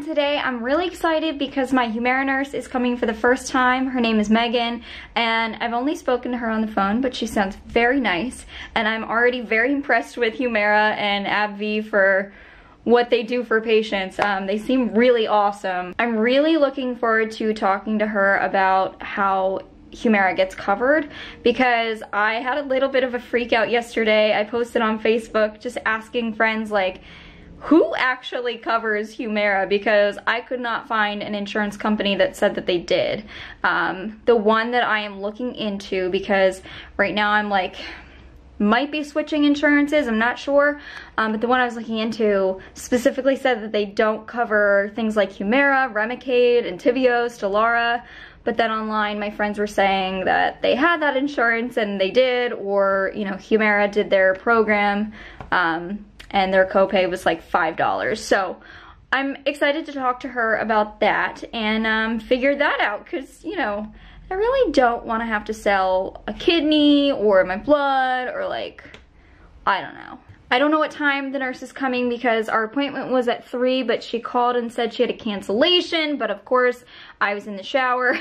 Today I'm really excited because my Humira nurse is coming for the first time. Her name is Megan, and I've only spoken to her on the phone, but she sounds very nice, and I'm already very impressed with Humira and AbbVie for what they do for patients. They seem really awesome. I'm really looking forward to talking to her about how Humira gets covered, because I had a little bit of a freak out yesterday. I posted on Facebook just asking friends, like, who actually covers Humira, because I could not find an insurance company that said that they did. The one that I am looking into, because right now I'm like, might be switching insurances, I'm not sure, but the one I was looking into specifically said that they don't cover things like Humira, Remicade, Entyvio, Stelara. But then online, my friends were saying that they had that insurance and they did, or, you know, Humira did their program, and their copay was like $5. So I'm excited to talk to her about that and figure that out, because, you know, I really don't want to have to sell a kidney or my blood, or like, I don't know. I don't know what time the nurse is coming, because our appointment was at 3, but she called and said she had a cancellation, but of course I was in the shower.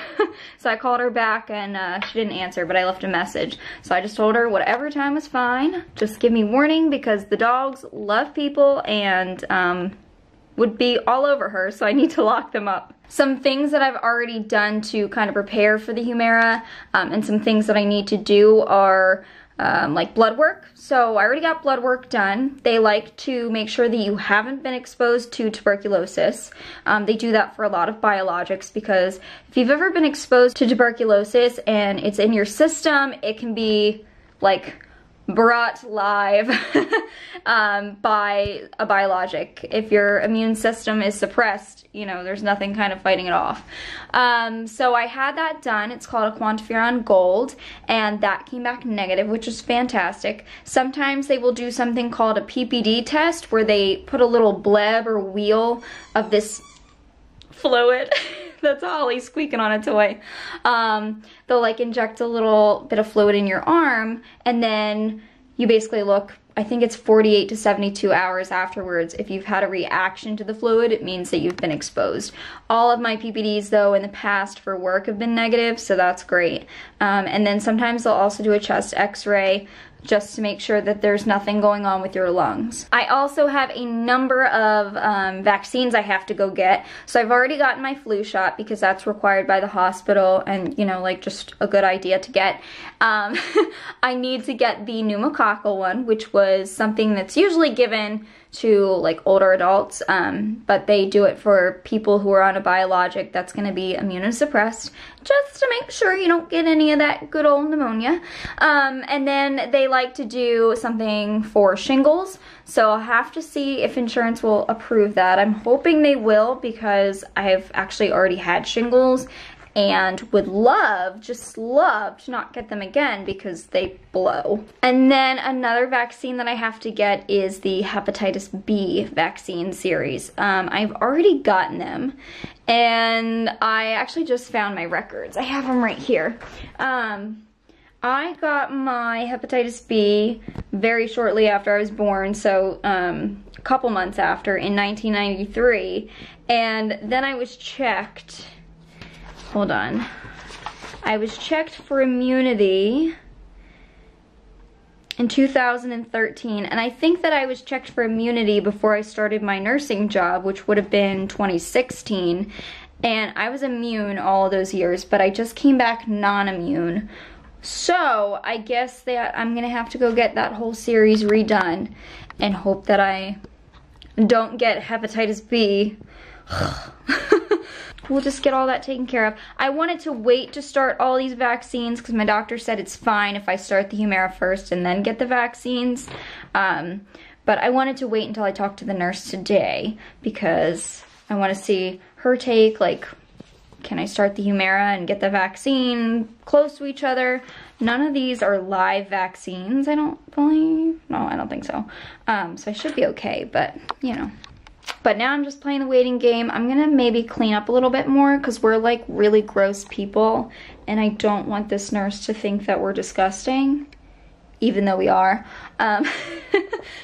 So I called her back and she didn't answer, but I left a message. So I just told her whatever time was fine, just give me warning, because the dogs love people and would be all over her, so I need to lock them up. Some things that I've already done to kind of prepare for the Humira, and some things that I need to do are like blood work. So I already got blood work done. They like to make sure that you haven't been exposed to tuberculosis. They do that for a lot of biologics, because if you've ever been exposed to tuberculosis and it's in your system, it can be like brought live by a biologic. If your immune system is suppressed, you know, there's nothing kind of fighting it off. So I had that done. It's called a quantiferon gold, and that came back negative, which is fantastic. Sometimes they will do something called a PPD test, where they put a little bleb or wheel of this fluid. That's Holly squeaking on a toy. They'll like inject a little bit of fluid in your arm, and then you basically look, I think it's 48 to 72 hours afterwards. If you've had a reaction to the fluid, it means that you've been exposed. All of my PPDs, though, in the past for work have been negative, so that's great. And then sometimes they'll also do a chest x-ray, just to make sure that there's nothing going on with your lungs. I also have a number of vaccines I have to go get. So I've already gotten my flu shot, because that's required by the hospital, and, you know, like, just a good idea to get. I need to get the pneumococcal one, which was something that's usually given to like older adults, but they do it for people who are on a biologic that's going to be immunosuppressed, just to make sure you don't get any of that good old pneumonia. And then they like to do something for shingles, so I'll have to see if insurance will approve that. I'm hoping they will, because I've actually already had shingles and would love, just love, to not get them again, because they blow. And then another vaccine that I have to get is the hepatitis B vaccine series. I've already gotten them, and I actually just found my records. I have them right here. I got my hepatitis B very shortly after I was born, so a couple months after, in 1993, and then I was checked. Hold on. I was checked for immunity in 2013, and I think that I was checked for immunity before I started my nursing job, which would have been 2016, and I was immune all of those years, but I just came back non-immune. So I guess that I'm gonna have to go get that whole series redone and hope that I don't get hepatitis B. We'll just get all that taken care of. I wanted to wait to start all these vaccines, because my doctor said it's fine if I start the Humira first and then get the vaccines. But I wanted to wait until I talked to the nurse today, because I want to see her take, like, can I start the Humira and get the vaccine close to each other? None of these are live vaccines, I don't believe. No, I don't think so. So I should be okay, but, you know. But now I'm just playing the waiting game. I'm gonna maybe clean up a little bit more, because we're like really gross people, and I don't want this nurse to think that we're disgusting. even though we are.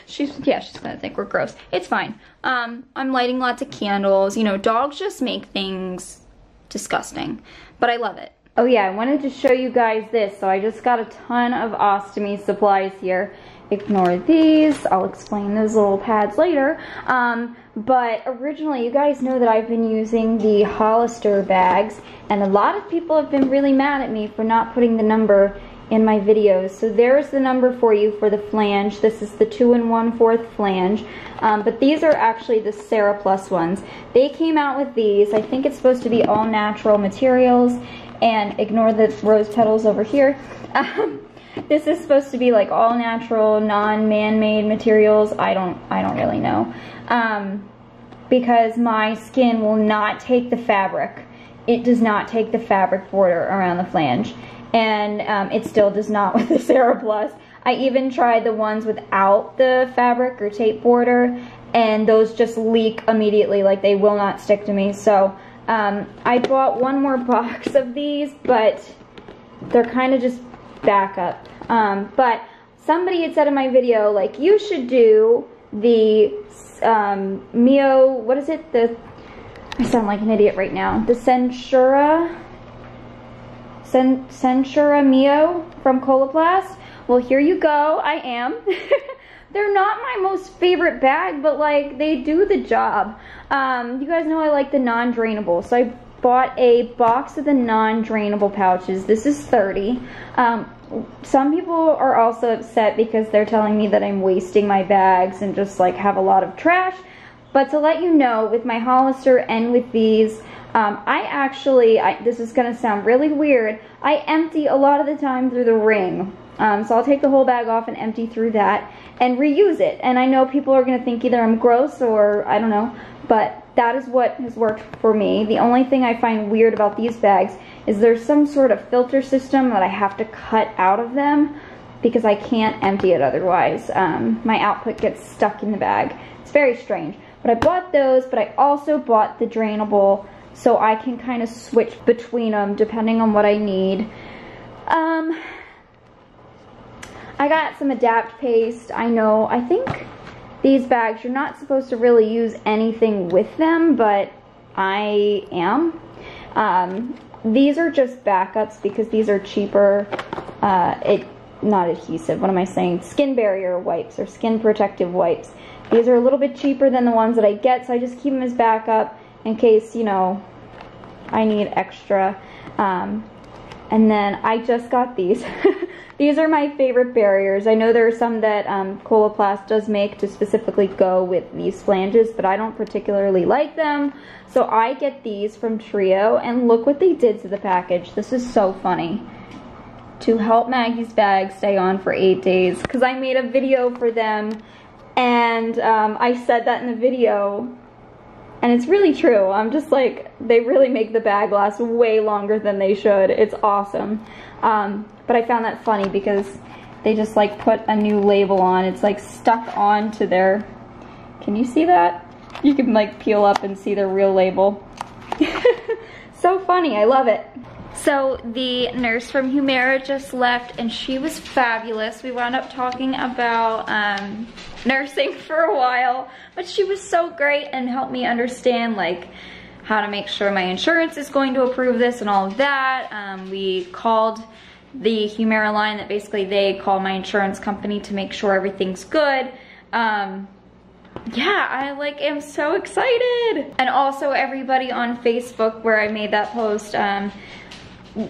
She's gonna think we're gross. It's fine. I'm lighting lots of candles. You know, dogs just make things disgusting, but I love it. Oh yeah, I wanted to show you guys this. So I just got a ton of ostomy supplies here. Ignore these. I'll explain those little pads later. But originally, you guys know that I've been using the Hollister bags, and a lot of people have been really mad at me for not putting the number in my videos. So there's the number for you for the flange. This is the 2 1/4 flange. But these are actually the Sarah Plus ones. They came out with these. I think it's supposed to be all natural materials, and ignore the rose petals over here. This is supposed to be like all natural, non-man-made materials. I don't really know. Because my skin will not take the fabric. It does not take the fabric border around the flange. And it still does not with the Sarah Plus. I even tried the ones without the fabric or tape border, and those just leak immediately, like they will not stick to me. So I bought one more box of these, but they're kind of just backup. But somebody had said in my video, like, you should do the what is it? I sound like an idiot right now. The Sentura Mio from Coloplast. Well, here you go. I am. They're not my most favorite bag, but like they do the job. You guys know I like the non-drainable, so I bought a box of the non-drainable pouches. This is 30. Some people are also upset because they're telling me that I'm wasting my bags and just like have a lot of trash. But to let you know, with my Hollister and with these, this is going to sound really weird, I empty a lot of the time through the ring. So I'll take the whole bag off and empty through that and reuse it. And I know people are going to think either I'm gross or I don't know, but that is what has worked for me. The only thing I find weird about these bags is there's some sort of filter system that I have to cut out of them because I can't empty it otherwise. My output gets stuck in the bag. It's very strange. But I bought those, but I also bought the drainable so I can kind of switch between them depending on what I need. I got some Adapt paste. I think these bags, you're not supposed to really use anything with them, but I am. These are just backups because these are cheaper. Not adhesive, what am I saying? Skin barrier wipes or skin protective wipes. These are a little bit cheaper than the ones that I get, so I just keep them as backup in case, you know, I need extra. And then I just got these. These are my favorite barriers. I know there are some that Coloplast does make to specifically go with these flanges, but I don't particularly like them. So I get these from Trio, and look what they did to the package. This is so funny. To help Maggie's bag stay on for 8 days, because I made a video for them, and I said that in the video, and it's really true. I'm just like, they really make the bag last way longer than they should. It's awesome. But I found that funny because they just like put a new label on. It's like stuck onto their, can you see that? You can like peel up and see their real label. So funny, I love it. So the nurse from Humira just left and she was fabulous. We wound up talking about nursing for a while, but she was so great and helped me understand like how to make sure my insurance is going to approve this and all of that. We called the Humira line that basically they call my insurance company to make sure everything's good. Yeah, I like am so excited. And also everybody on Facebook where I made that post,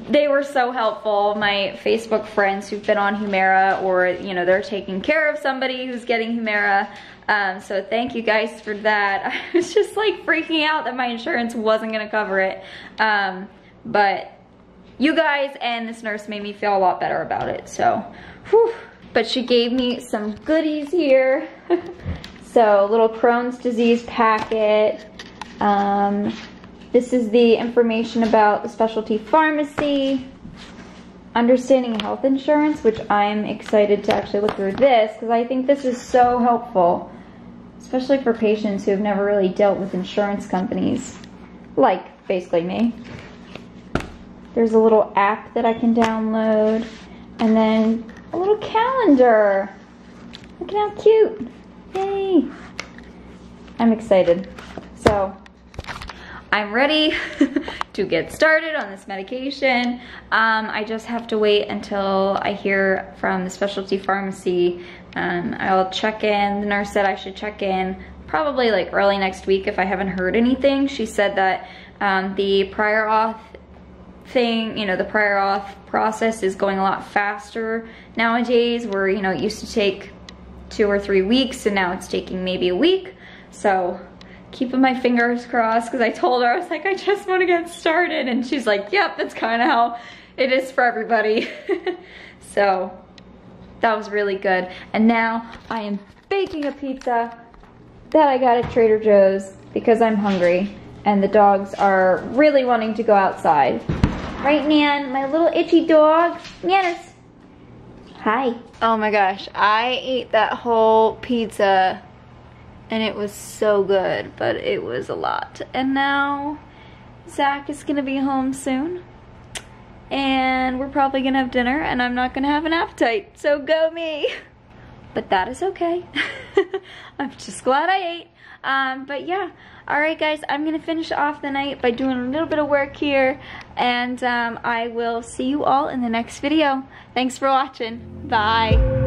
they were so helpful. My Facebook friends who've been on Humira, or you know, they're taking care of somebody who's getting Humira. So thank you guys for that. I was just like freaking out that my insurance wasn't gonna cover it. But you guys and this nurse made me feel a lot better about it, so whew. But she gave me some goodies here. So a little Crohn's disease packet. This is the information about the specialty pharmacy. Understanding health insurance, which I'm excited to actually look through this because I think this is so helpful, especially for patients who have never really dealt with insurance companies, like basically me. There's a little app that I can download, and then a little calendar. Look at how cute. Yay. I'm excited. So, I'm ready to get started on this medication. I just have to wait until I hear from the specialty pharmacy. I'll check in. The nurse said I should check in probably like early next week if I haven't heard anything. She said that the prior auth thing, the prior auth process is going a lot faster nowadays, where, it used to take 2 or 3 weeks and now it's taking maybe a week. So keeping my fingers crossed, because I told her, I was like, I just want to get started, and she's like, yep, that's kind of how it is for everybody. So that was really good. And now I am baking a pizza that I got at Trader Joe's because I'm hungry and the dogs are really wanting to go outside. Right, Nan? My little itchy dog. Nanners. Hi. Oh my gosh, I ate that whole pizza and it was so good, but it was a lot. And now Zach is gonna be home soon and we're probably gonna have dinner and I'm not gonna have an appetite, so go me. But that is okay. I'm just glad I ate. But yeah, alright guys, I'm gonna finish off the night by doing a little bit of work here, and I will see you all in the next video. Thanks for watching. Bye.